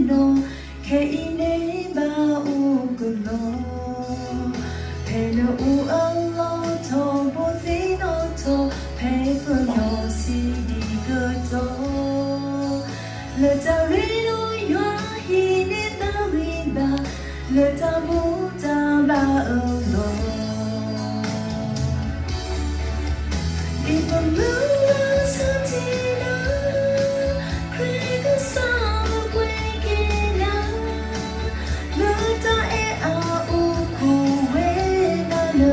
no ke ine ba u kuno hello u Allah to bo thi no to paper no cd go le ta re no yo hi ne ta ri ba le ta mu ta ba no if I'm losing something crazy song waking up le ta e a u ku we na le